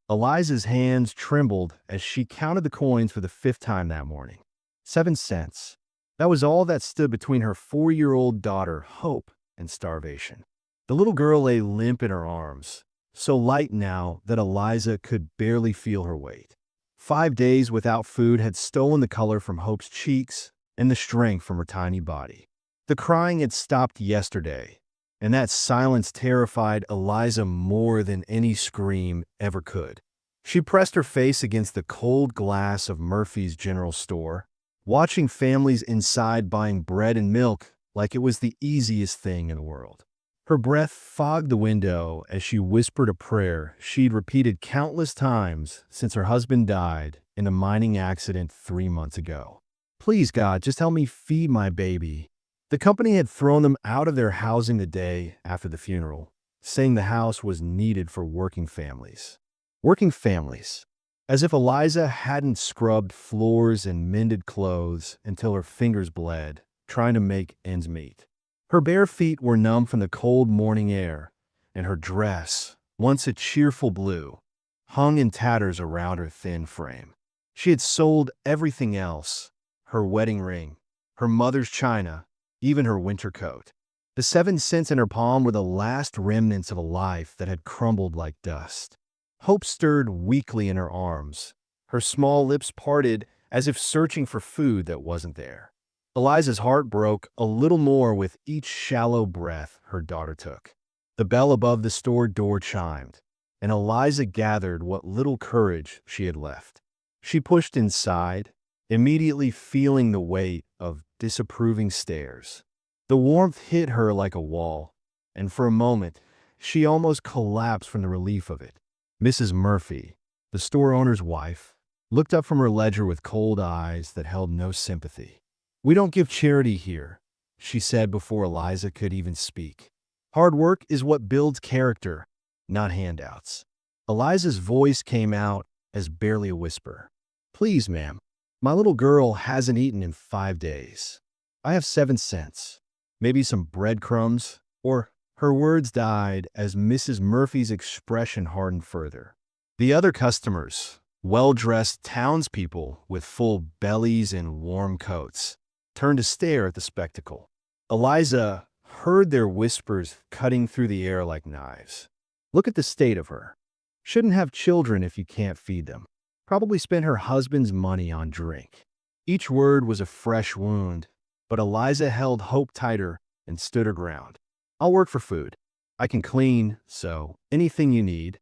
Eliza's hands trembled as she counted the coins for the fifth time that morning. 7 cents. That was all that stood between her 4-year-old daughter, Hope, and starvation. The little girl lay limp in her arms, so light now that Eliza could barely feel her weight. 5 days without food had stolen the color from Hope's cheeks and the strength from her tiny body. The crying had stopped yesterday, and that silence terrified Eliza more than any scream ever could. She pressed her face against the cold glass of Murphy's General Store, watching families inside buying bread and milk like it was the easiest thing in the world. Her breath fogged the window as she whispered a prayer she'd repeated countless times since her husband died in a mining accident 3 months ago. Please, God, just help me feed my baby. The company had thrown them out of their housing the day after the funeral, saying the house was needed for working families. Working families. As if Eliza hadn't scrubbed floors and mended clothes until her fingers bled, trying to make ends meet. Her bare feet were numb from the cold morning air, and her dress, once a cheerful blue, hung in tatters around her thin frame. She had sold everything else: her wedding ring, her mother's china, even her winter coat. The 7 cents in her palm were the last remnants of a life that had crumbled like dust. Hope stirred weakly in her arms, her small lips parted as if searching for food that wasn't there. Eliza's heart broke a little more with each shallow breath her daughter took. The bell above the store door chimed, and Eliza gathered what little courage she had left. She pushed inside, immediately feeling the weight of disapproving stares. The warmth hit her like a wall, and for a moment, she almost collapsed from the relief of it. Mrs. Murphy, the store owner's wife, looked up from her ledger with cold eyes that held no sympathy. "We don't give charity here," she said before Eliza could even speak. "Hard work is what builds character, not handouts." Eliza's voice came out as barely a whisper. "Please, ma'am, my little girl hasn't eaten in 5 days. I have 7 cents. Maybe some breadcrumbs," or her words died as Mrs. Murphy's expression hardened further. The other customers, well-dressed townspeople with full bellies and warm coats, turned to stare at the spectacle. Eliza heard their whispers cutting through the air like knives. "Look at the state of her. Shouldn't have children if you can't feed them. Probably spent her husband's money on drink." Each word was a fresh wound, but Eliza held Hope tighter and stood her ground. "I'll work for food. I can clean, so anything you need."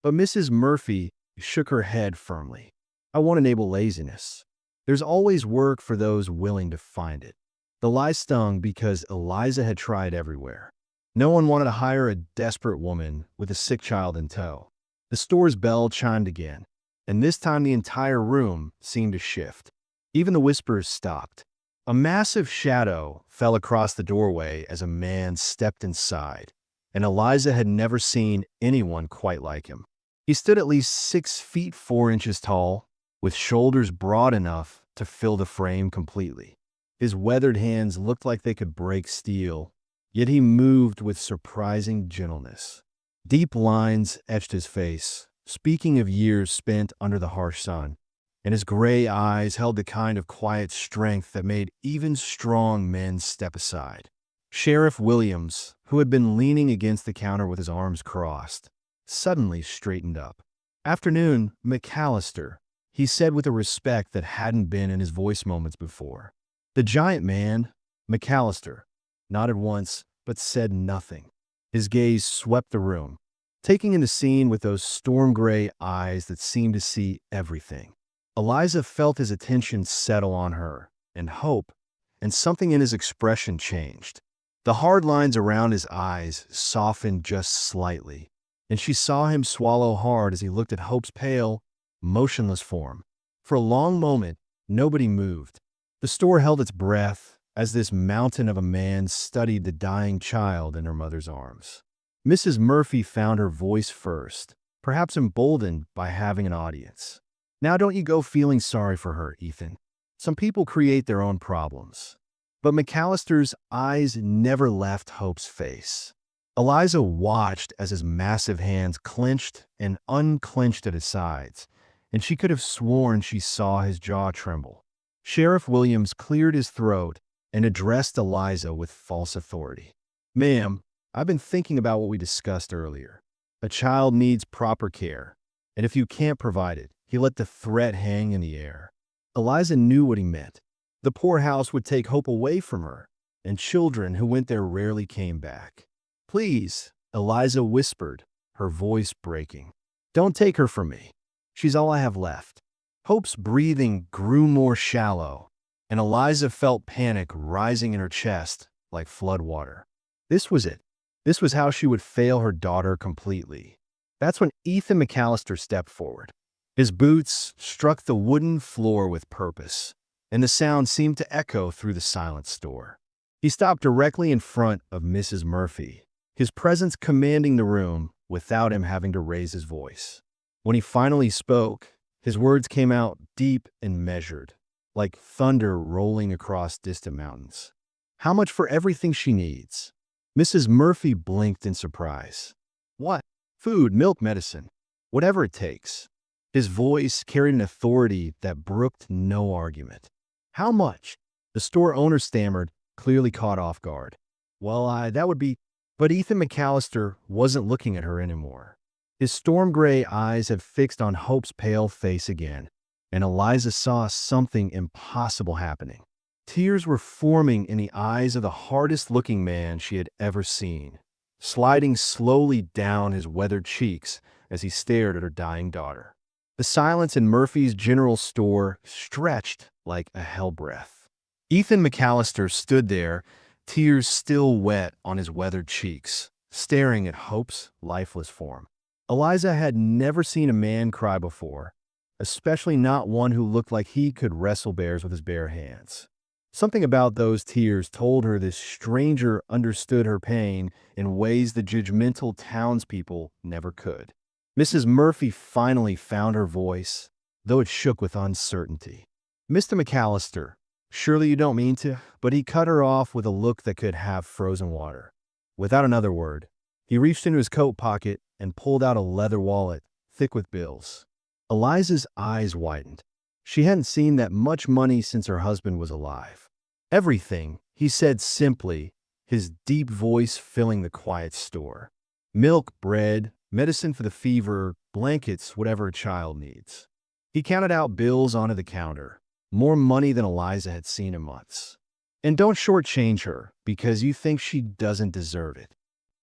But Mrs. Murphy shook her head firmly. "I won't enable laziness. There's always work for those willing to find it." The lie stung because Eliza had tried everywhere. No one wanted to hire a desperate woman with a sick child in tow. The store's bell chimed again, and this time the entire room seemed to shift. Even the whispers stopped. A massive shadow fell across the doorway as a man stepped inside, and Eliza had never seen anyone quite like him. He stood at least 6 feet 4 inches tall, with shoulders broad enough to fill the frame completely. His weathered hands looked like they could break steel, yet he moved with surprising gentleness. Deep lines etched his face, speaking of years spent under the harsh sun, and his gray eyes held the kind of quiet strength that made even strong men step aside. Sheriff Williams, who had been leaning against the counter with his arms crossed, suddenly straightened up. "Afternoon, McAllister," he said with a respect that hadn't been in his voice moments before. The giant man, McAllister, nodded once but said nothing. His gaze swept the room, taking in the scene with those storm-gray eyes that seemed to see everything. Eliza felt his attention settle on her, and hope, and something in his expression changed. The hard lines around his eyes softened just slightly, and she saw him swallow hard as he looked at Hope's pale, motionless form. For a long moment, nobody moved. The store held its breath as this mountain of a man studied the dying child in her mother's arms. Mrs. Murphy found her voice first, perhaps emboldened by having an audience. "Now don't you go feeling sorry for her, Ethan. Some people create their own problems." But McAllister's eyes never left Hope's face. Eliza watched as his massive hands clenched and unclenched at his sides, and she could have sworn she saw his jaw tremble. Sheriff Williams cleared his throat and addressed Eliza with false authority. "Ma'am, I've been thinking about what we discussed earlier. A child needs proper care, and if you can't provide it," he let the threat hang in the air. Eliza knew what he meant. The poorhouse would take hope away from her, and children who went there rarely came back. "Please," Eliza whispered, her voice breaking. "Don't take her from me. She's all I have left." Hope's breathing grew more shallow, and Eliza felt panic rising in her chest like floodwater. This was it. This was how she would fail her daughter completely. That's when Ethan McAllister stepped forward. His boots struck the wooden floor with purpose, and the sound seemed to echo through the silent store. He stopped directly in front of Mrs. Murphy, his presence commanding the room without him having to raise his voice. When he finally spoke, his words came out deep and measured, like thunder rolling across distant mountains. "How much for everything she needs?" Mrs. Murphy blinked in surprise. "What? Food, milk, medicine. Whatever it takes." His voice carried an authority that brooked no argument. "How much?" The store owner stammered, clearly caught off guard. "Well, that would be—" But Ethan McAllister wasn't looking at her anymore. His storm gray eyes had fixed on Hope's pale face again, and Eliza saw something impossible happening. Tears were forming in the eyes of the hardest-looking man she had ever seen, sliding slowly down his weathered cheeks as he stared at her dying daughter. The silence in Murphy's general store stretched like a hell breath. Ethan McAllister stood there, tears still wet on his weathered cheeks, staring at Hope's lifeless form. Eliza had never seen a man cry before, especially not one who looked like he could wrestle bears with his bare hands. Something about those tears told her this stranger understood her pain in ways the judgmental townspeople never could. Mrs. Murphy finally found her voice, though it shook with uncertainty. "Mr. McAllister, surely you don't mean to—" But he cut her off with a look that could have frozen water. Without another word, he reached into his coat pocket and pulled out a leather wallet, thick with bills. Eliza's eyes widened. She hadn't seen that much money since her husband was alive. "Everything," he said simply, his deep voice filling the quiet store. "Milk, bread, medicine for the fever, blankets, whatever a child needs." He counted out bills onto the counter, more money than Eliza had seen in months. "And don't shortchange her, because you think she doesn't deserve it."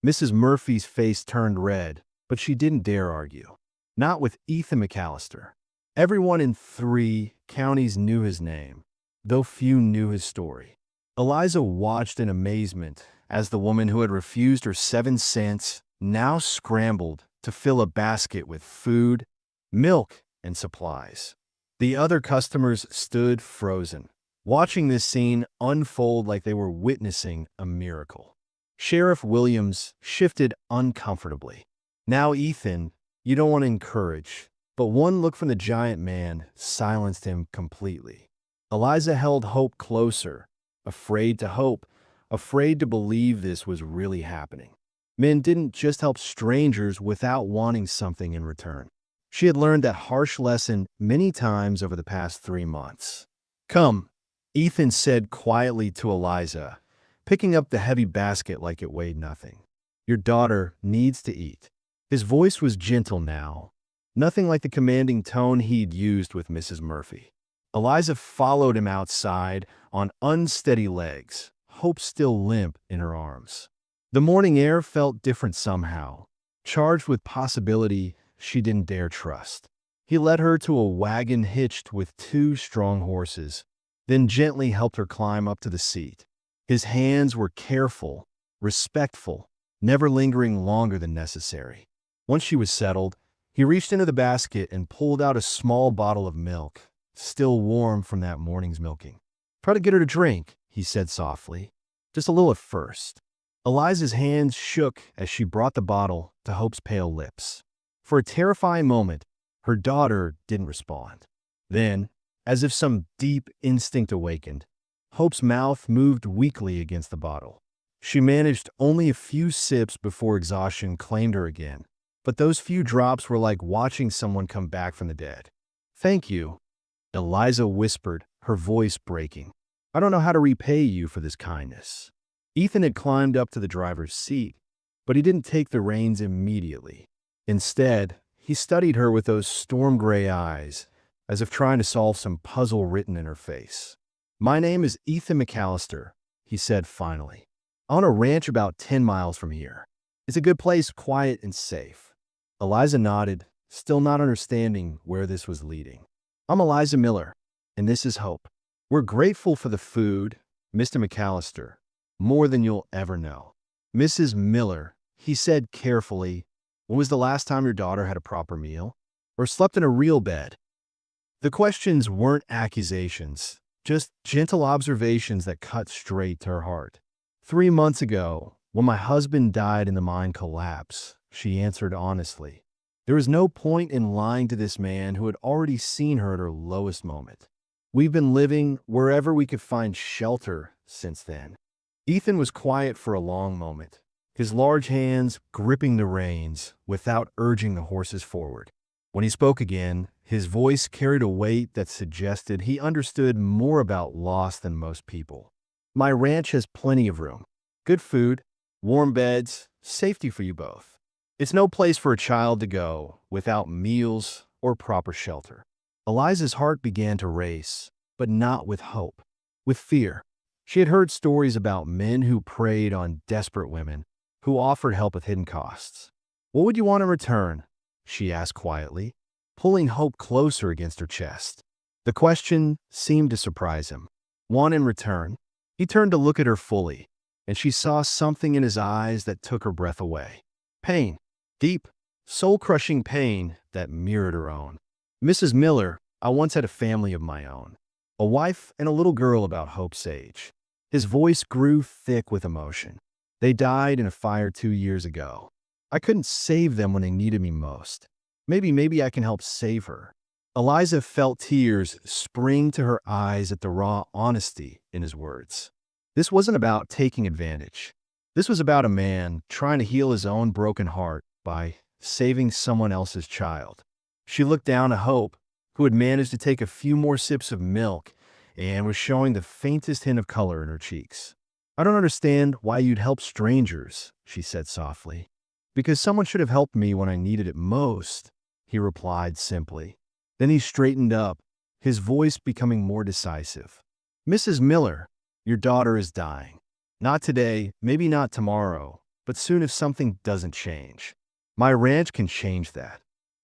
Mrs. Murphy's face turned red, but she didn't dare argue. Not with Ethan McAllister. Everyone in 3 counties knew his name, though few knew his story. Eliza watched in amazement as the woman who had refused her 7 cents now scrambled to fill a basket with food, milk, and supplies. The other customers stood frozen, watching this scene unfold like they were witnessing a miracle. Sheriff Williams shifted uncomfortably. "Now, Ethan, you don't want to encourage," but one look from the giant man silenced him completely. Eliza held Hope closer, afraid to hope, afraid to believe this was really happening. Men didn't just help strangers without wanting something in return. She had learned that harsh lesson many times over the past 3 months. "Come," Ethan said quietly to Eliza, picking up the heavy basket like it weighed nothing. "Your daughter needs to eat." His voice was gentle now, nothing like the commanding tone he'd used with Mrs. Murphy. Eliza followed him outside on unsteady legs, Hope still limp in her arms. The morning air felt different somehow, charged with possibility she didn't dare trust. He led her to a wagon hitched with 2 strong horses, then gently helped her climb up to the seat. His hands were careful, respectful, never lingering longer than necessary. Once she was settled, he reached into the basket and pulled out a small bottle of milk, still warm from that morning's milking. "Try to get her to drink," he said softly. "Just a little at first." Eliza's hands shook as she brought the bottle to Hope's pale lips. For a terrifying moment, her daughter didn't respond. Then, as if some deep instinct awakened, Hope's mouth moved weakly against the bottle. She managed only a few sips before exhaustion claimed her again, but those few drops were like watching someone come back from the dead. "Thank you," Eliza whispered, her voice breaking. "I don't know how to repay you for this kindness." Ethan had climbed up to the driver's seat, but he didn't take the reins immediately. Instead, he studied her with those storm gray eyes, as if trying to solve some puzzle written in her face. "My name is Ethan McAllister," he said finally. "I own a ranch about 10 miles from here. It's a good place, quiet and safe." Eliza nodded, still not understanding where this was leading. "I'm Eliza Miller, and this is Hope. We're grateful for the food, Mr. McAllister, more than you'll ever know." "Mrs. Miller," he said carefully, "when was the last time your daughter had a proper meal? Or slept in a real bed?" The questions weren't accusations, just gentle observations that cut straight to her heart. "3 months ago, when my husband died in the mine collapse," she answered honestly. There was no point in lying to this man who had already seen her at her lowest moment. "We've been living wherever we could find shelter since then." Ethan was quiet for a long moment, his large hands gripping the reins without urging the horses forward. When he spoke again, his voice carried a weight that suggested he understood more about loss than most people. "My ranch has plenty of room, good food, warm beds, safety for you both. It's no place for a child to go without meals or proper shelter." Eliza's heart began to race, but not with hope, with fear. She had heard stories about men who preyed on desperate women, who offered help at hidden costs. "What would you want in return?" she asked quietly, pulling Hope closer against her chest. The question seemed to surprise him. "Want in return?" He turned to look at her fully, and she saw something in his eyes that took her breath away. Pain. Deep, soul-crushing pain that mirrored her own. "Mrs. Miller, I once had a family of my own. A wife and a little girl about Hope's age." His voice grew thick with emotion. "They died in a fire 2 years ago. I couldn't save them when they needed me most. Maybe I can help save her." Eliza felt tears spring to her eyes at the raw honesty in his words. This wasn't about taking advantage. This was about a man trying to heal his own broken heart by saving someone else's child. She looked down at Hope, who had managed to take a few more sips of milk and was showing the faintest hint of color in her cheeks. "I don't understand why you'd help strangers," she said softly. "Because someone should have helped me when I needed it most," he replied simply. Then he straightened up, his voice becoming more decisive. "Mrs. Miller, your daughter is dying. Not today, maybe not tomorrow, but soon if something doesn't change. My ranch can change that."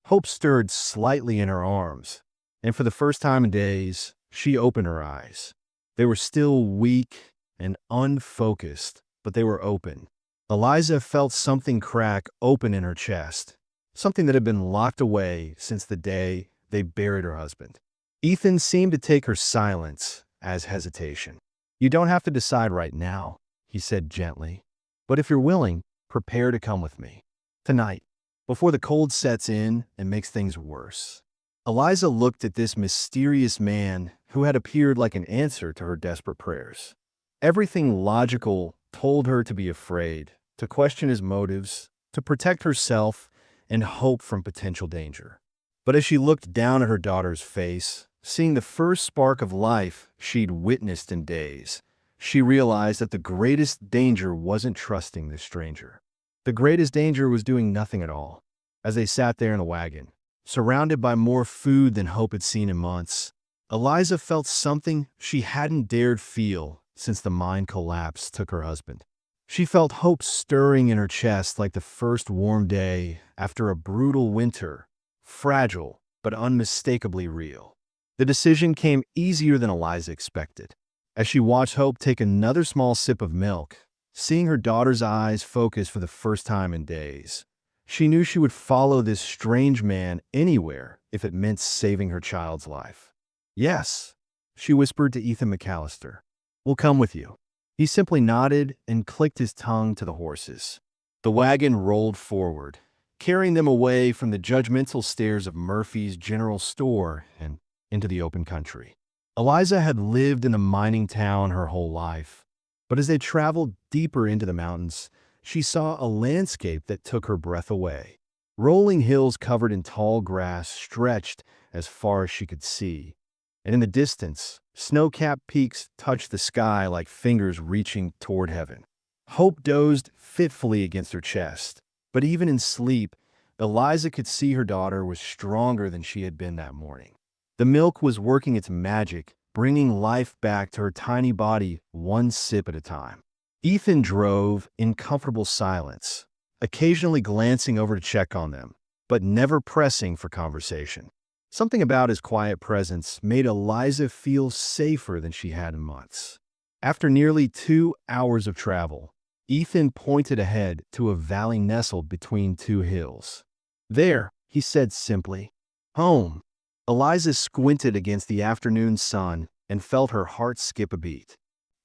Hope stirred slightly in her arms, and for the first time in days, she opened her eyes. They were still weak and unfocused, but they were open. Eliza felt something crack open in her chest, something that had been locked away since the day they buried her husband. Ethan seemed to take her silence as hesitation. "You don't have to decide right now," he said gently. "But if you're willing, prepare to come with me. Tonight, before the cold sets in and makes things worse." Eliza looked at this mysterious man who had appeared like an answer to her desperate prayers. Everything logical told her to be afraid, to question his motives, to protect herself and hope from potential danger. But as she looked down at her daughter's face, seeing the first spark of life she'd witnessed in days, she realized that the greatest danger wasn't trusting this stranger. The greatest danger was doing nothing at all. As they sat there in the wagon, surrounded by more food than Hope had seen in months, Eliza felt something she hadn't dared feel since the mine collapse took her husband. She felt hope stirring in her chest like the first warm day after a brutal winter, fragile but unmistakably real. The decision came easier than Eliza expected. As she watched Hope take another small sip of milk, seeing her daughter's eyes focus for the first time in days, she knew she would follow this strange man anywhere if it meant saving her child's life. "Yes," she whispered to Ethan McAllister. "We'll come with you." He simply nodded and clicked his tongue to the horses. The wagon rolled forward, carrying them away from the judgmental stares of Murphy's General Store and into the open country. Eliza had lived in a mining town her whole life, But as they traveled deeper into the mountains, she saw a landscape that took her breath away. Rolling hills covered in tall grass stretched as far as she could see, and in the distance, snow-capped peaks touched the sky like fingers reaching toward heaven. Hope dozed fitfully against her chest, but even in sleep, Eliza could see her daughter was stronger than she had been that morning. The milk was working its magic, bringing life back to her tiny body one sip at a time. Ethan drove in comfortable silence, occasionally glancing over to check on them, but never pressing for conversation. Something about his quiet presence made Eliza feel safer than she had in months. After nearly 2 hours of travel, Ethan pointed ahead to a valley nestled between two hills. "There," he said simply. "Home." Eliza squinted against the afternoon sun and felt her heart skip a beat.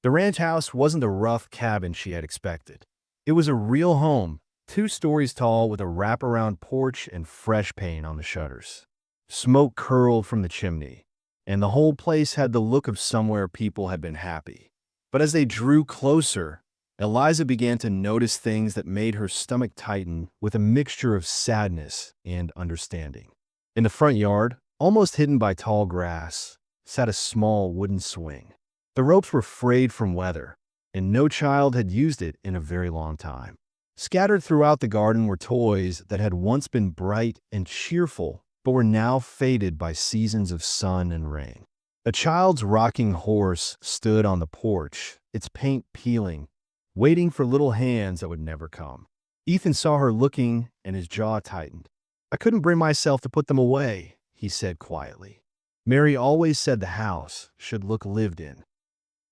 The ranch house wasn't the rough cabin she had expected. It was a real home, 2 stories tall with a wraparound porch and fresh paint on the shutters. Smoke curled from the chimney, and the whole place had the look of somewhere people had been happy. But as they drew closer, Eliza began to notice things that made her stomach tighten with a mixture of sadness and understanding. In the front yard, almost hidden by tall grass, sat a small wooden swing. The ropes were frayed from weather, and no child had used it in a very long time. Scattered throughout the garden were toys that had once been bright and cheerful, but were now faded by seasons of sun and rain. A child's rocking horse stood on the porch, its paint peeling, waiting for little hands that would never come. Ethan saw her looking, and his jaw tightened. "I couldn't bring myself to put them away," he said quietly. "Mary always said the house should look lived in."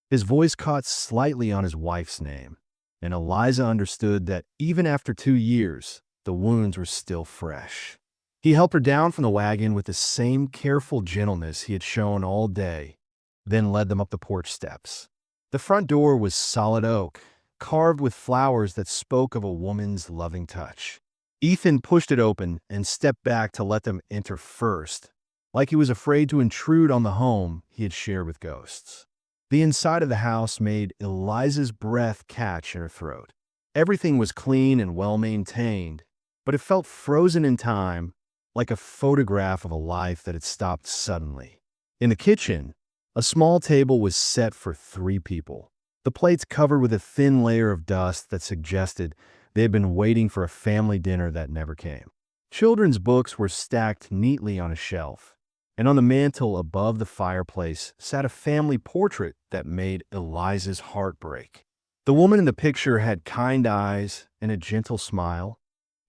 His voice caught slightly on his wife's name, and Eliza understood that even after 2 years, the wounds were still fresh. He helped her down from the wagon with the same careful gentleness he had shown all day, then led them up the porch steps. The front door was solid oak, carved with flowers that spoke of a woman's loving touch. Ethan pushed it open and stepped back to let them enter first, like he was afraid to intrude on the home he had shared with ghosts. The inside of the house made Eliza's breath catch in her throat. Everything was clean and well-maintained, but it felt frozen in time, like a photograph of a life that had stopped suddenly. In the kitchen, a small table was set for 3 people, the plates covered with a thin layer of dust that suggested they had been waiting for a family dinner that never came. Children's books were stacked neatly on a shelf, and on the mantel above the fireplace sat a family portrait that made Eliza's heart break. The woman in the picture had kind eyes and a gentle smile,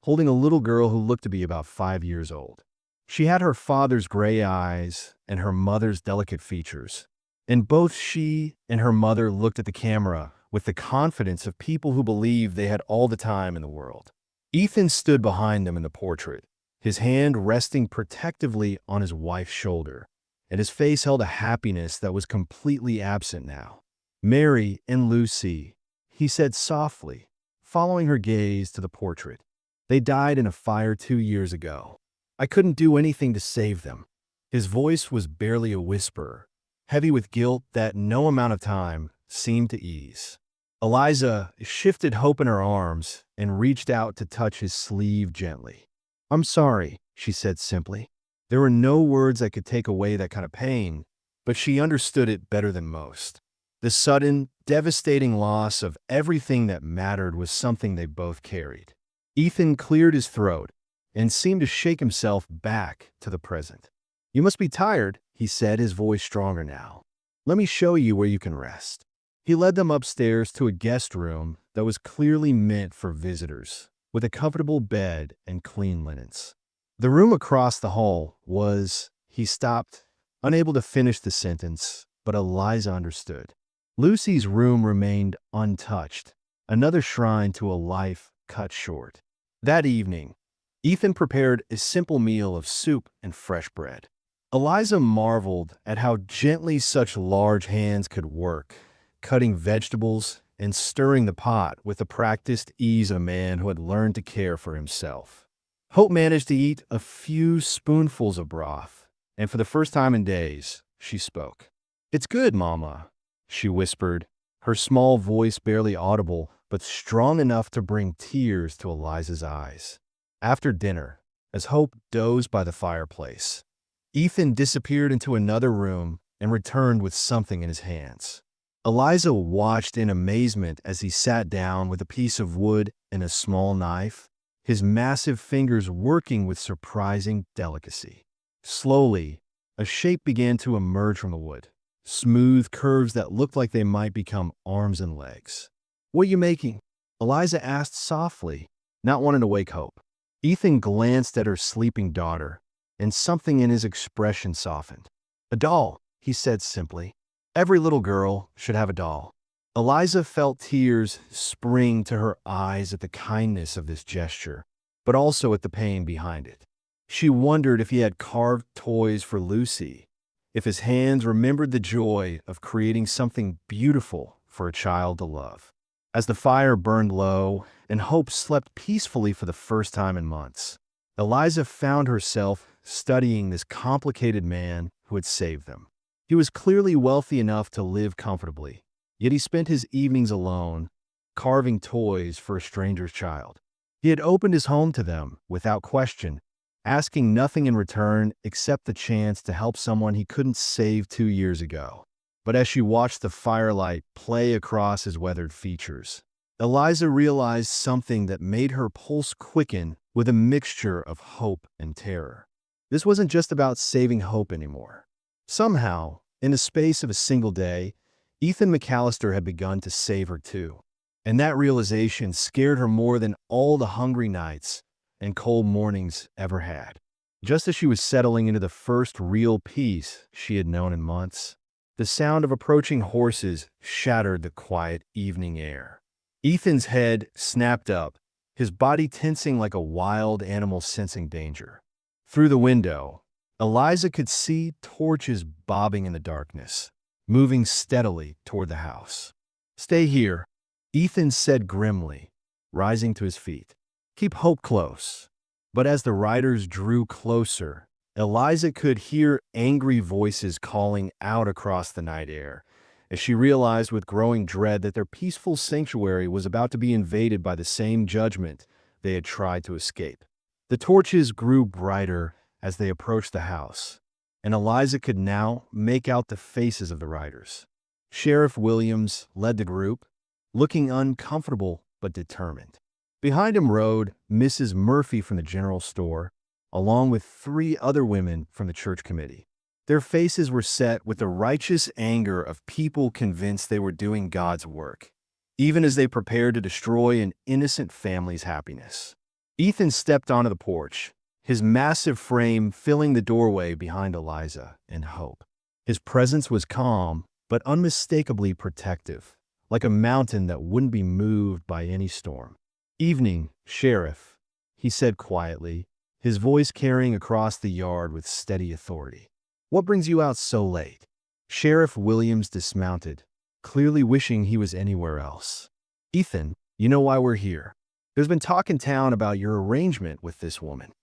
holding a little girl who looked to be about 5 years old. She had her father's gray eyes and her mother's delicate features, and both she and her mother looked at the camera with the confidence of people who believed they had all the time in the world. Ethan stood behind them in the portrait, his hand resting protectively on his wife's shoulder, and his face held a happiness that was completely absent now. "Mary and Lucy," he said softly, following her gaze to the portrait. "They died in a fire 2 years ago. I couldn't do anything to save them." His voice was barely a whisper, heavy with guilt that no amount of time seemed to ease. Eliza shifted hope in her arms and reached out to touch his sleeve gently. "I'm sorry," she said simply. There were no words that could take away that kind of pain, but she understood it better than most. The sudden, devastating loss of everything that mattered was something they both carried. Ethan cleared his throat and seemed to shake himself back to the present. "You must be tired," he said, his voice stronger now. "Let me show you where you can rest." He led them upstairs to a guest room that was clearly meant for visitors, with a comfortable bed and clean linens. The room across the hall was, he stopped, unable to finish the sentence, but Eliza understood. Lucy's room remained untouched, another shrine to a life cut short. That evening, Ethan prepared a simple meal of soup and fresh bread. Eliza marveled at how gently such large hands could work, cutting vegetables and stirring the pot with the practiced ease of a man who had learned to care for himself. Hope managed to eat a few spoonfuls of broth, and for the first time in days, she spoke. "It's good, Mama," she whispered, her small voice barely audible, but strong enough to bring tears to Eliza's eyes. After dinner, as Hope dozed by the fireplace, Ethan disappeared into another room and returned with something in his hands. Eliza watched in amazement as he sat down with a piece of wood and a small knife, his massive fingers working with surprising delicacy. Slowly, a shape began to emerge from the wood, smooth curves that looked like they might become arms and legs. "What are you making?" Eliza asked softly, not wanting to wake Hope. Ethan glanced at her sleeping daughter, and something in his expression softened. "A doll," he said simply. "Every little girl should have a doll." Eliza felt tears spring to her eyes at the kindness of this gesture, but also at the pain behind it. She wondered if he had carved toys for Lucy, if his hands remembered the joy of creating something beautiful for a child to love. As the fire burned low and Hope slept peacefully for the first time in months, Eliza found herself studying this complicated man who had saved them. He was clearly wealthy enough to live comfortably, yet he spent his evenings alone, carving toys for a stranger's child. He had opened his home to them without question, asking nothing in return except the chance to help someone he couldn't save 2 years ago. But as she watched the firelight play across his weathered features, Eliza realized something that made her pulse quicken with a mixture of hope and terror. This wasn't just about saving Hope anymore. Somehow, in the space of a single day, Ethan McAllister had begun to save her too. And that realization scared her more than all the hungry nights and cold mornings ever had. Just as she was settling into the first real peace she had known in months, the sound of approaching horses shattered the quiet evening air. Ethan's head snapped up, his body tensing like a wild animal sensing danger. Through the window, Eliza could see torches bobbing in the darkness, moving steadily toward the house. "Stay here," Ethan said grimly, rising to his feet. "Keep Hope close." But as the riders drew closer, Eliza could hear angry voices calling out across the night air, as she realized with growing dread that their peaceful sanctuary was about to be invaded by the same judgment they had tried to escape. The torches grew brighter as they approached the house, and Eliza could now make out the faces of the riders. Sheriff Williams led the group, looking uncomfortable but determined. Behind him rode Mrs. Murphy from the general store, along with 3 other women from the church committee. Their faces were set with the righteous anger of people convinced they were doing God's work, even as they prepared to destroy an innocent family's happiness. Ethan stepped onto the porch, his massive frame filling the doorway behind Eliza and Hope. His presence was calm, but unmistakably protective, like a mountain that wouldn't be moved by any storm. "Evening, Sheriff," he said quietly, his voice carrying across the yard with steady authority. "What brings you out so late?" Sheriff Williams dismounted, clearly wishing he was anywhere else. "Ethan, you know why we're here. There's been talk in town about your arrangement with this woman."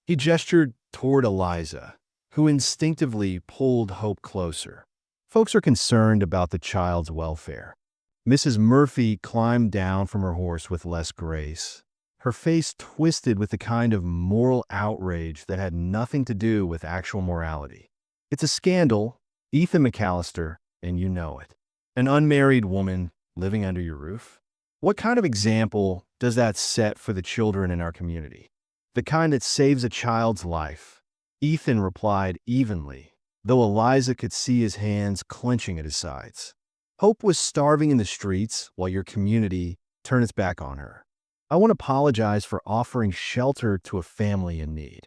He gestured toward Eliza, who instinctively pulled Hope closer. "Folks are concerned about the child's welfare." Mrs. Murphy climbed down from her horse with less grace, her face twisted with the kind of moral outrage that had nothing to do with actual morality. "It's a scandal, Ethan McAllister, and you know it. An unmarried woman living under your roof. What kind of example does that set for the children in our community? The kind that saves a child's life," Ethan replied evenly, though Eliza could see his hands clenching at his sides. "Hope was starving in the streets while your community turned its back on her. I want to apologize for offering shelter to a family in need."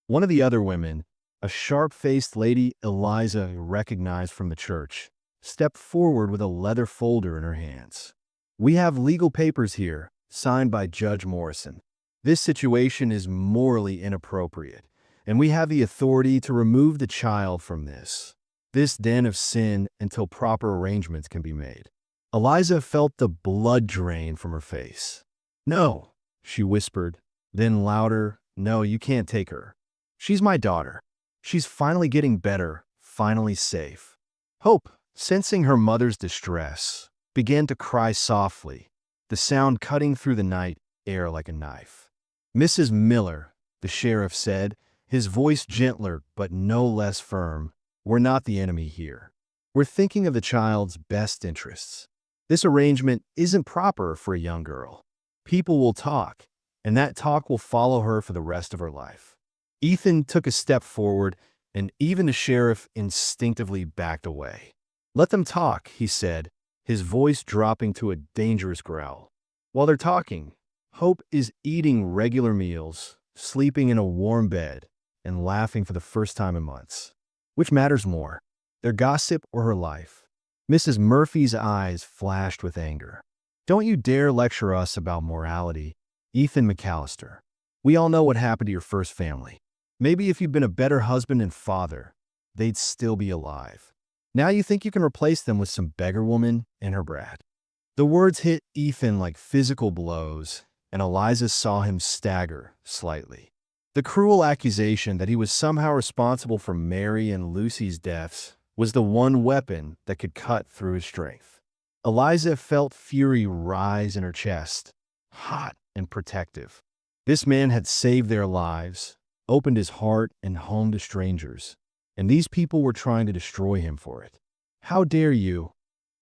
One of the other women, a sharp-faced lady Eliza recognized from the church, stepped forward with a leather folder in her hands. "We have legal papers here, signed by Judge Morrison. This situation is morally inappropriate, and we have the authority to remove the child from this den of sin until proper arrangements can be made." Eliza felt the blood drain from her face. "No," she whispered, then louder, "No, you can't take her. She's my daughter. She's finally getting better, finally safe." Hope, sensing her mother's distress, began to cry softly, the sound cutting through the night air like a knife. "Mrs. Miller," the sheriff said, his voice gentler but no less firm, "we're not the enemy here. We're thinking of the child's best interests. This arrangement isn't proper for a young girl. People will talk, and that talk will follow her for the rest of her life." Ethan took a step forward, and even the sheriff instinctively backed away. "Let them talk," he said, his voice dropping to a dangerous growl. "While they're talking, Hope is eating regular meals, sleeping in a warm bed, and laughing for the first time in months. Which matters more, their gossip or her life?" Mrs. Murphy's eyes flashed with anger. "Don't you dare lecture us about morality, Ethan McAllister. We all know what happened to your first family. Maybe if you'd been a better husband and father, they'd still be alive. Now you think you can replace them with some beggar woman and her brat." The words hit Ethan like physical blows, and Eliza saw him stagger slightly. The cruel accusation that he was somehow responsible for Mary and Lucy's deaths was the one weapon that could cut through his strength. Eliza felt fury rise in her chest, hot and protective. This man had saved their lives, opened his heart and home to strangers, and these people were trying to destroy him for it. "How dare you?"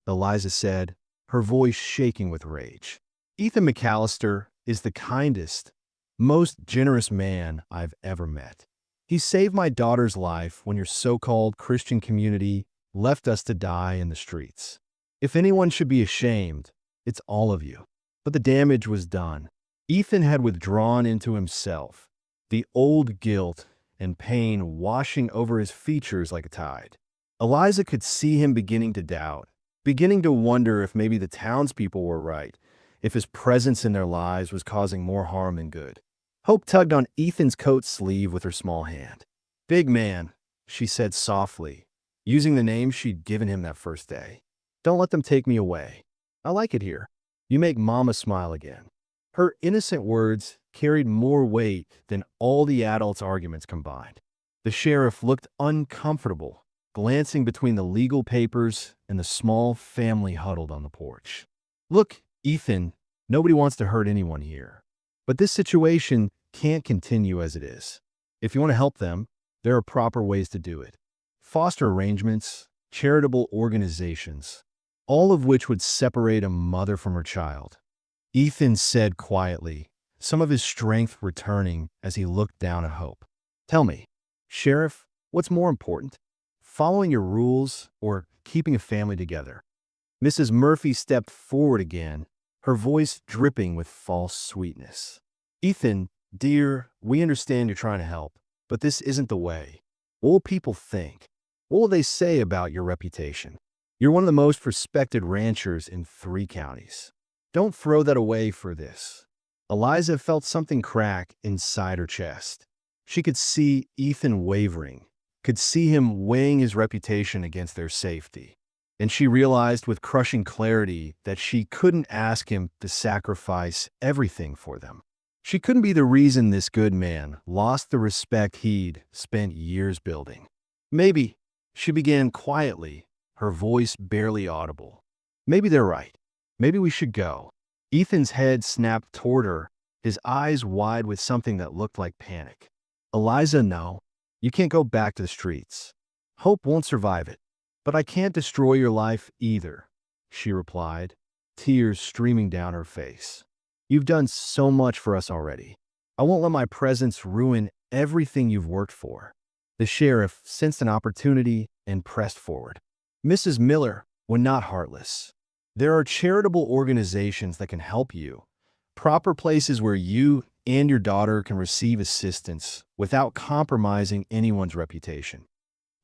Eliza said, her voice shaking with rage. "Ethan McAllister is the kindest, most generous man I've ever met. He saved my daughter's life when your so-called Christian community left us to die in the streets. If anyone should be ashamed, it's all of you." But the damage was done. Ethan had withdrawn into himself, the old guilt and pain washing over his features like a tide. Eliza could see him beginning to doubt, beginning to wonder if maybe the townspeople were right, if his presence in their lives was causing more harm than good. Hope tugged on Ethan's coat sleeve with her small hand. "Big man," she said softly, using the name she'd given him that first day. "Don't let them take me away. I like it here. You make Mama smile again." Her innocent words carried more weight than all the adults' arguments combined. The sheriff looked uncomfortable, glancing between the legal papers and the small family huddled on the porch. "Look, Ethan, nobody wants to hurt anyone here. But this situation can't continue as it is. If you want to help them, there are proper ways to do it. Foster arrangements, charitable organizations, all of which would separate a mother from her child." Ethan said quietly, some of his strength returning as he looked down at Hope. "Tell me, Sheriff, what's more important? Following your rules or keeping a family together?" Mrs. Murphy stepped forward again, her voice dripping with false sweetness. "Ethan, dear, we understand you're trying to help, but this isn't the way. What will people think? What will they say about your reputation? You're one of the most respected ranchers in 3 counties. Don't throw that away for this." Eliza felt something crack inside her chest. She could see Ethan wavering, could see him weighing his reputation against their safety. And she realized with crushing clarity that she couldn't ask him to sacrifice everything for them. She couldn't be the reason this good man lost the respect he'd spent years building. "Maybe," she began quietly, her voice barely audible. "Maybe they're right. Maybe we should go." Ethan's head snapped toward her, his eyes wide with something that looked like panic. "Eliza, no. You can't go back to the streets. Hope won't survive it. But I can't destroy your life either," she replied, tears streaming down her face. "You've done so much for us already. I won't let my presence ruin everything you've worked for." The sheriff sensed an opportunity and pressed forward. "Mrs. Miller, we're not heartless. There are charitable organizations that can help you, proper places where you and your daughter can receive assistance without compromising anyone's reputation."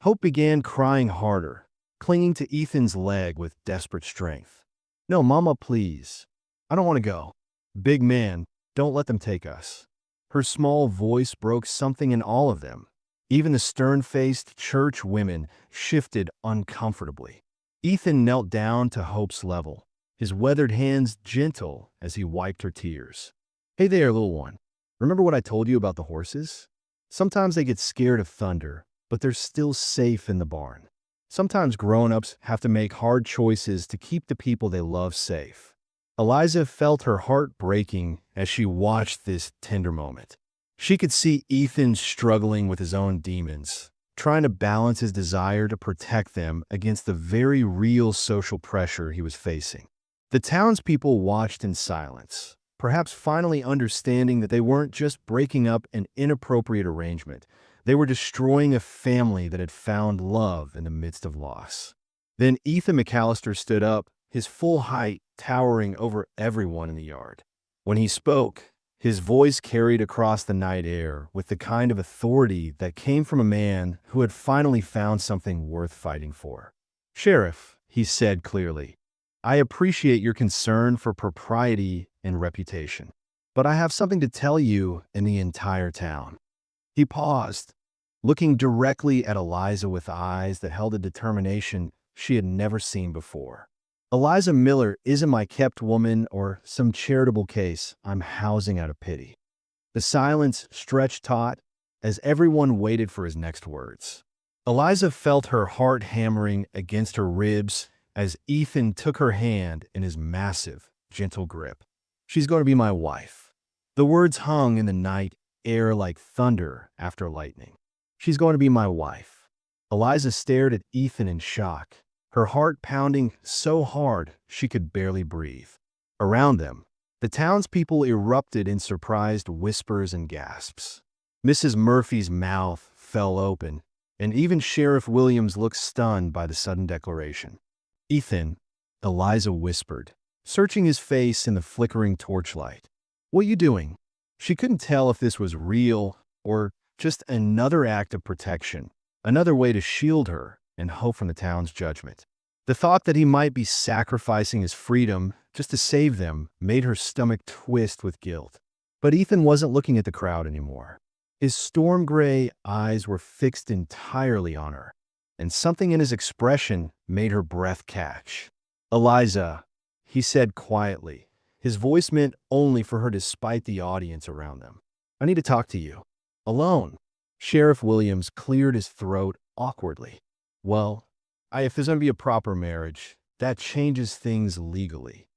Hope began crying harder, clinging to Ethan's leg with desperate strength. "No, Mama, please. I don't want to go. Big man, don't let them take us." Her small voice broke something in all of them. Even the stern-faced church women shifted uncomfortably. Ethan knelt down to Hope's level, his weathered hands gentle as he wiped her tears. "Hey there, little one. Remember what I told you about the horses? Sometimes they get scared of thunder, but they're still safe in the barn. Sometimes grown-ups have to make hard choices to keep the people they love safe. Eliza felt her heart breaking as she watched this tender moment. She could see Ethan struggling with his own demons, trying to balance his desire to protect them against the very real social pressure he was facing. The townspeople watched in silence, perhaps finally understanding that they weren't just breaking up an inappropriate arrangement. They were destroying a family that had found love in the midst of loss. Then Ethan McAllister stood up, his full height towering over everyone in the yard. When he spoke, his voice carried across the night air with the kind of authority that came from a man who had finally found something worth fighting for. "Sheriff," he said clearly, "I appreciate your concern for propriety and reputation, but I have something to tell you and the entire town." He paused, looking directly at Eliza with eyes that held a determination she had never seen before. "Eliza Miller isn't my kept woman or some charitable case I'm housing out of pity." The silence stretched taut as everyone waited for his next words. Eliza felt her heart hammering against her ribs as Ethan took her hand in his massive, gentle grip. "She's going to be my wife." The words hung in the night air like thunder after lightning. "She's going to be my wife." Eliza stared at Ethan in shock, her heart pounding so hard she could barely breathe. Around them, the townspeople erupted in surprised whispers and gasps. Mrs. Murphy's mouth fell open, and even Sheriff Williams looked stunned by the sudden declaration. "Ethan," Eliza whispered, searching his face in the flickering torchlight. "What you doing?" She couldn't tell if this was real or just another act of protection, another way to shield her and hope from the town's judgment. The thought that he might be sacrificing his freedom just to save them made her stomach twist with guilt. But Ethan wasn't looking at the crowd anymore. His storm gray eyes were fixed entirely on her, and something in his expression made her breath catch. "Eliza," he said quietly, his voice meant only for her despite the audience around them. "I need to talk to you. Alone." Sheriff Williams cleared his throat awkwardly. "Well, if there's going to be a proper marriage, that changes things legally."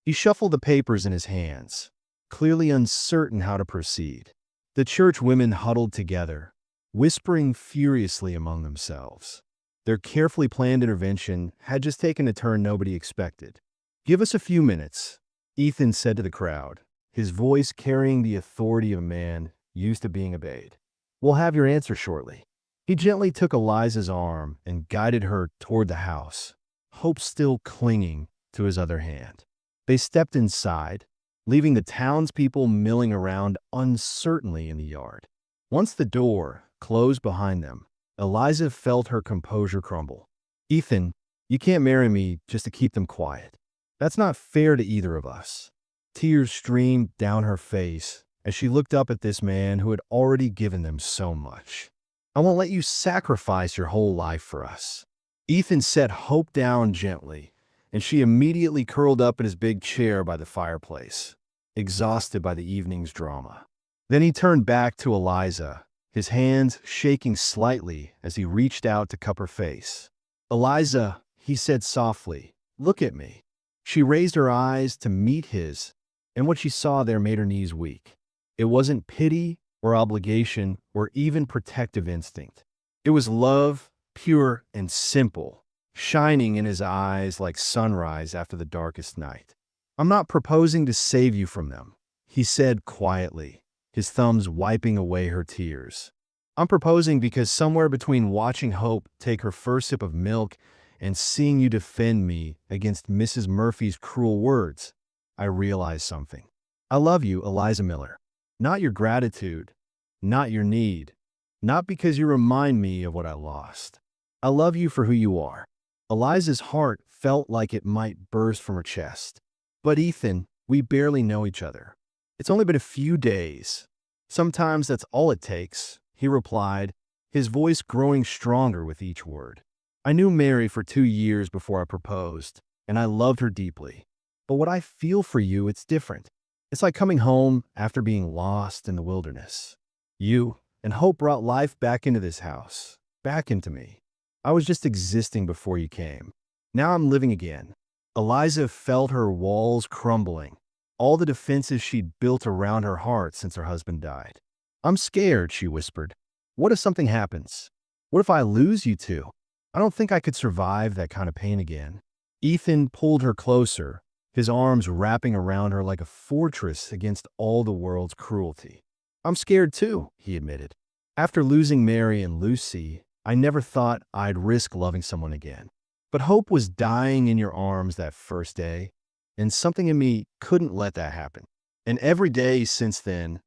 He shuffled the papers in his hands, clearly uncertain how to proceed. The church women huddled together, whispering furiously among themselves. Their carefully planned intervention had just taken a turn nobody expected. "Give us a few minutes," Ethan said to the crowd, his voice carrying the authority of a man used to being obeyed. "We'll have your answer shortly." He gently took Eliza's arm and guided her toward the house, hope still clinging to his other hand. They stepped inside, leaving the townspeople milling around uncertainly in the yard. Once the door closed behind them, Eliza felt her composure crumble. "Ethan, you can't marry me just to keep them quiet. That's not fair to either of us." Tears streamed down her face as she looked up at this man who had already given them so much. "I won't let you sacrifice your whole life for us." Ethan set Hope down gently, and she immediately curled up in his big chair by the fireplace, exhausted by the evening's drama. Then he turned back to Eliza, his hands shaking slightly as he reached out to cup her face. "Eliza," he said softly, "look at me." She raised her eyes to meet his, and what she saw there made her knees weak. It wasn't pity or obligation or even protective instinct. It was love, pure and simple, shining in his eyes like sunrise after the darkest night. "I'm not proposing to save you from them," he said quietly, his thumbs wiping away her tears. "I'm proposing because somewhere between watching Hope take her first sip of milk and seeing you defend me against Mrs. Murphy's cruel words, I realized something. I love you, Eliza Miller. Not your gratitude, not your need, not because you remind me of what I lost. I love you for who you are." Eliza's heart felt like it might burst from her chest. "But Ethan, we barely know each other. It's only been a few days." "Sometimes that's all it takes," he replied, his voice growing stronger with each word. "I knew Mary for 2 years before I proposed, and I loved her deeply. But what I feel for you, it's different. It's like coming home after being lost in the wilderness. You and Hope brought life back into this house, back into me. I was just existing before you came. Now I'm living again." Eliza felt her walls crumbling, all the defenses she'd built around her heart since her husband died. "I'm scared," she whispered. "What if something happens? What if I lose you two? I don't think I could survive that kind of pain again." Ethan pulled her closer, his arms wrapping around her like a fortress against all the world's cruelty. "I'm scared too," he admitted. "After losing Mary and Lucy, I never thought I'd risk loving someone again. But hope was dying in your arms that first day, and something in me couldn't let that happen. And every day since then,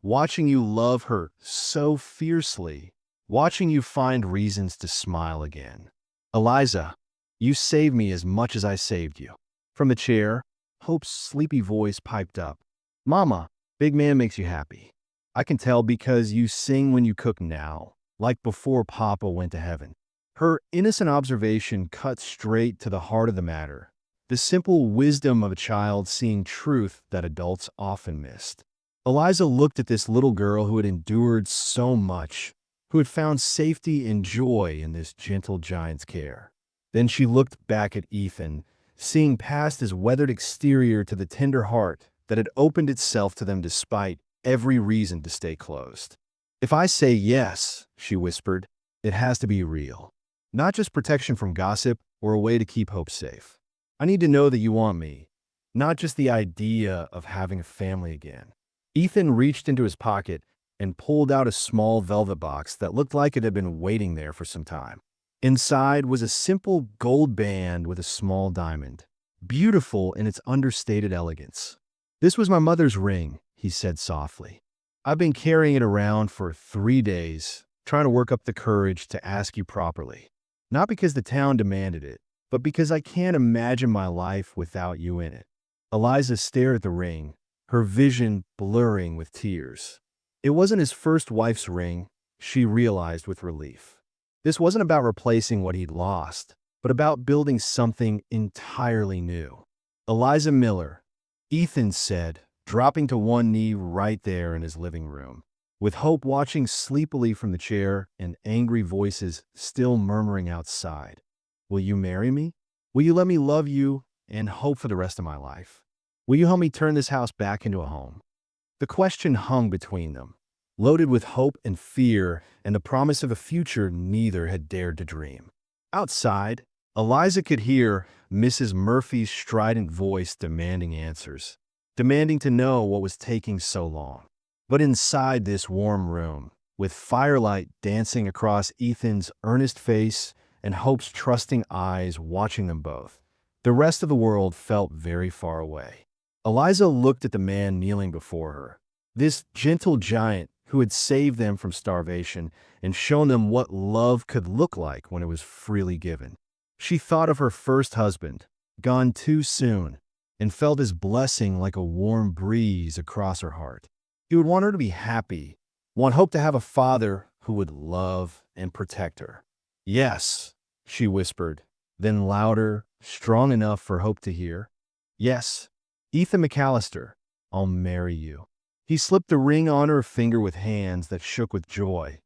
watching you love her so fiercely, watching you find reasons to smile again. Eliza, you saved me as much as I saved you." From the chair, Hope's sleepy voice piped up. "Mama, big man makes you happy. I can tell because you sing when you cook now, like before Papa went to heaven." Her innocent observation cut straight to the heart of the matter, the simple wisdom of a child seeing truth that adults often missed. Eliza looked at this little girl who had endured so much, who had found safety and joy in this gentle giant's care. Then she looked back at Ethan, seeing past his weathered exterior to the tender heart that had opened itself to them despite every reason to stay closed. "If I say yes," she whispered, "it has to be real. Not just protection from gossip or a way to keep Hope safe. I need to know that you want me, not just the idea of having a family again." Ethan reached into his pocket and pulled out a small velvet box that looked like it had been waiting there for some time. Inside was a simple gold band with a small diamond, beautiful in its understated elegance. "This was my mother's ring," he said softly. "I've been carrying it around for 3 days, trying to work up the courage to ask you properly. Not because the town demanded it, but because I can't imagine my life without you in it." Eliza stared at the ring, her vision blurring with tears. It wasn't his first wife's ring, she realized with relief. This wasn't about replacing what he'd lost, but about building something entirely new. "Eliza Miller," Ethan said, dropping to one knee right there in his living room, with Hope watching sleepily from the chair and angry voices still murmuring outside. "Will you marry me? Will you let me love you and hope for the rest of my life? Will you help me turn this house back into a home?" The question hung between them, loaded with hope and fear and the promise of a future neither had dared to dream. Outside, Eliza could hear Mrs. Murphy's strident voice demanding answers, demanding to know what was taking so long. But inside this warm room, with firelight dancing across Ethan's earnest face and Hope's trusting eyes watching them both, the rest of the world felt very far away. Eliza looked at the man kneeling before her, this gentle giant who had saved them from starvation and shown them what love could look like when it was freely given. She thought of her first husband, gone too soon, and felt his blessing like a warm breeze across her heart. He would want her to be happy, want Hope to have a father who would love and protect her. "Yes," she whispered, then louder, strong enough for Hope to hear. "Yes, Ethan McAllister, I'll marry you." He slipped the ring on her finger with hands that shook with joy,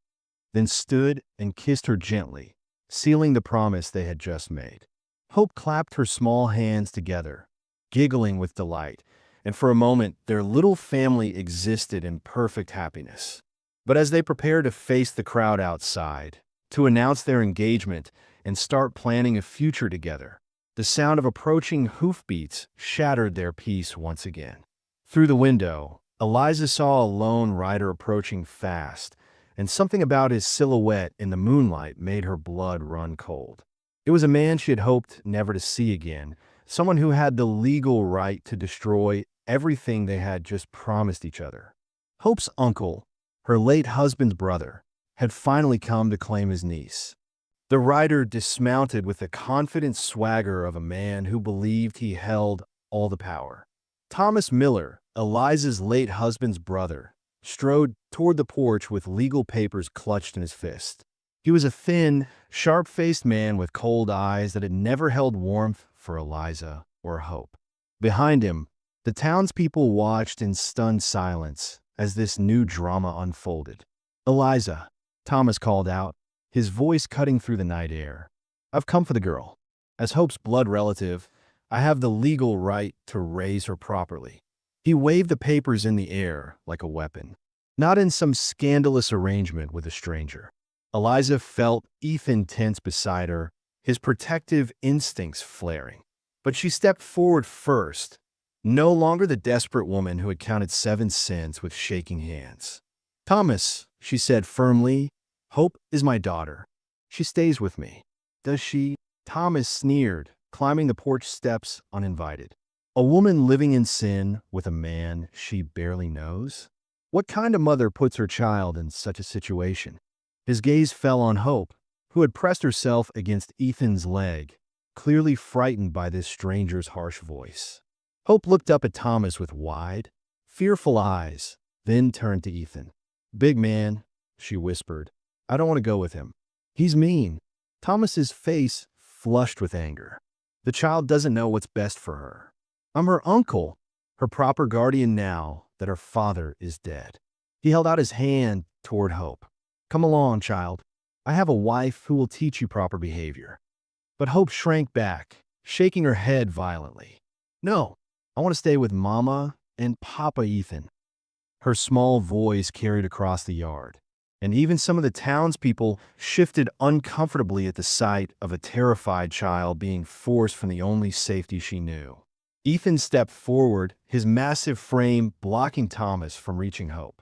then stood and kissed her gently, sealing the promise they had just made. Hope clapped her small hands together, giggling with delight, and for a moment their little family existed in perfect happiness. But as they prepared to face the crowd outside, to announce their engagement and start planning a future together, the sound of approaching hoofbeats shattered their peace once again. Through the window, Eliza saw a lone rider approaching fast, and something about his silhouette in the moonlight made her blood run cold. It was a man she had hoped never to see again, someone who had the legal right to destroy everything they had just promised each other. Hope's uncle, her late husband's brother, had finally come to claim his niece. The rider dismounted with the confident swagger of a man who believed he held all the power. Thomas Miller, Eliza's late husband's brother, strode toward the porch with legal papers clutched in his fist. He was a thin, sharp-faced man with cold eyes that had never held warmth for Eliza or Hope. Behind him, the townspeople watched in stunned silence as this new drama unfolded. "Eliza," Thomas called out, his voice cutting through the night air. "I've come for the girl. As Hope's blood relative, I have the legal right to raise her properly." He waved the papers in the air like a weapon, not in some scandalous arrangement with a stranger. Eliza felt Ethan tense beside her, his protective instincts flaring. But she stepped forward first, no longer the desperate woman who had counted 7 cents with shaking hands. "Thomas," she said firmly, "Hope is my daughter. She stays with me." "Does she?" Thomas sneered, climbing the porch steps uninvited. "A woman living in sin with a man she barely knows? What kind of mother puts her child in such a situation?" His gaze fell on Hope, who had pressed herself against Ethan's leg, clearly frightened by this stranger's harsh voice. Hope looked up at Thomas with wide, fearful eyes, then turned to Ethan. "Big man," she whispered, "I don't want to go with him. He's mean." Thomas's face flushed with anger. "The child doesn't know what's best for her. I'm her uncle, her proper guardian now that her father is dead." He held out his hand toward Hope. "Come along, child. I have a wife who will teach you proper behavior." But Hope shrank back, shaking her head violently. "No, I want to stay with Mama and Papa Ethan." Her small voice carried across the yard, and even some of the townspeople shifted uncomfortably at the sight of a terrified child being forced from the only safety she knew. Ethan stepped forward, his massive frame blocking Thomas from reaching Hope.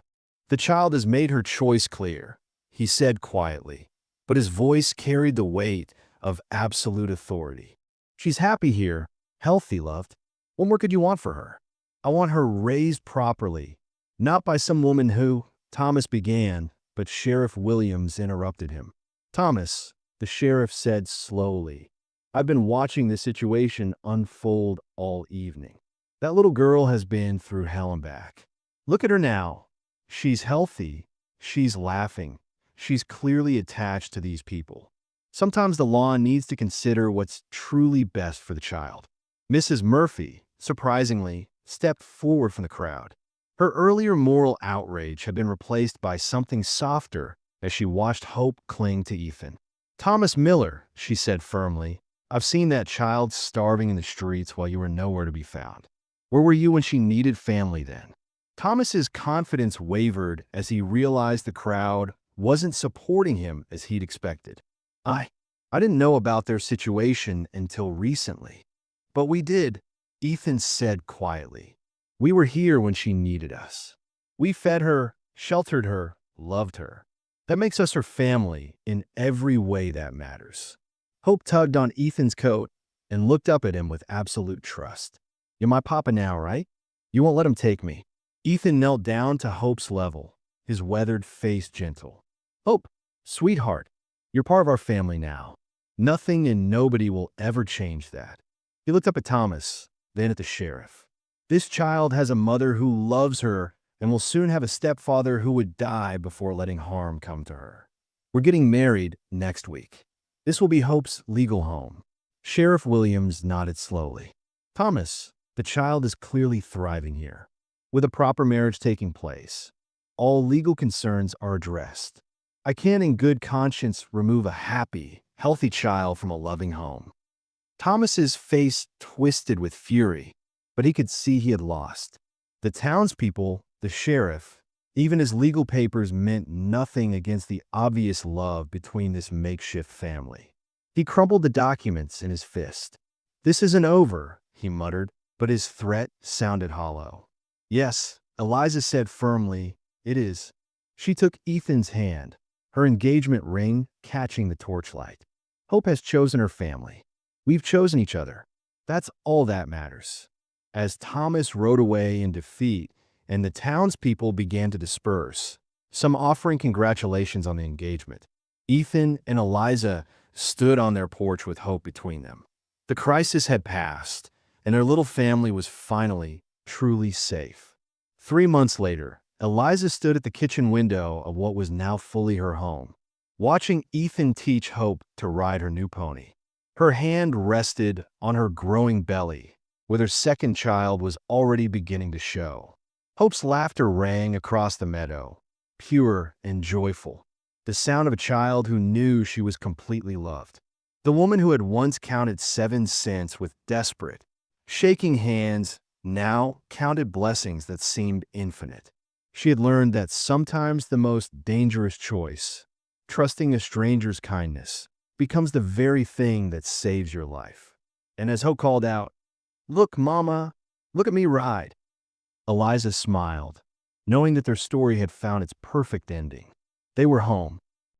"The child has made her choice clear," he said quietly, but his voice carried the weight of absolute authority. "She's happy here, healthy, loved. What more could you want for her? I want her raised properly, not by some woman who," Thomas began, but Sheriff Williams interrupted him. "Thomas," the sheriff said slowly, "I've been watching this situation unfold all evening. That little girl has been through hell and back. Look at her now. She's healthy. She's laughing. She's clearly attached to these people. Sometimes the law needs to consider what's truly best for the child." Mrs. Murphy, surprisingly, stepped forward from the crowd. Her earlier moral outrage had been replaced by something softer as she watched Hope cling to Ethan. "Thomas Miller," she said firmly, "I've seen that child starving in the streets while you were nowhere to be found. Where were you when she needed family then?" Thomas's confidence wavered as he realized the crowd wasn't supporting him as he'd expected. I didn't know about their situation until recently." "But we did," Ethan said quietly. "We were here when she needed us. We fed her, sheltered her, loved her. That makes us her family in every way that matters." Hope tugged on Ethan's coat and looked up at him with absolute trust. "You're my papa now, right? You won't let him take me." Ethan knelt down to Hope's level, his weathered face gentle. "Hope, sweetheart, you're part of our family now. Nothing and nobody will ever change that." He looked up at Thomas, then at the sheriff. "This child has a mother who loves her and will soon have a stepfather who would die before letting harm come to her. We're getting married next week. This will be Hope's legal home." Sheriff Williams nodded slowly. "Thomas, the child is clearly thriving here, with a proper marriage taking place. All legal concerns are addressed. I can't in good conscience remove a happy, healthy child from a loving home." Thomas's face twisted with fury, but he could see he had lost. The townspeople, the sheriff, even his legal papers meant nothing against the obvious love between this makeshift family. He crumpled the documents in his fist. "This isn't over," he muttered, but his threat sounded hollow. "Yes," Eliza said firmly, "it is." She took Ethan's hand, her engagement ring catching the torchlight. "Hope has chosen her family. We've chosen each other. That's all that matters." As Thomas rode away in defeat and the townspeople began to disperse, some offering congratulations on the engagement, Ethan and Eliza stood on their porch with Hope between them. The crisis had passed, and their little family was finally, truly safe. 3 months later, Eliza stood at the kitchen window of what was now fully her home, watching Ethan teach Hope to ride her new pony. Her hand rested on her growing belly, where their second child was already beginning to show. Hope's laughter rang across the meadow, pure and joyful. the sound of a child who knew she was completely loved. The woman who had once counted 7 cents with desperate, shaking hands now counted blessings that seemed infinite. She had learned that sometimes the most dangerous choice, trusting a stranger's kindness, becomes the very thing that saves your life. And as Hope called out, "Look, Mama, look at me ride," Eliza smiled, knowing that their story had found its perfect ending. They were home,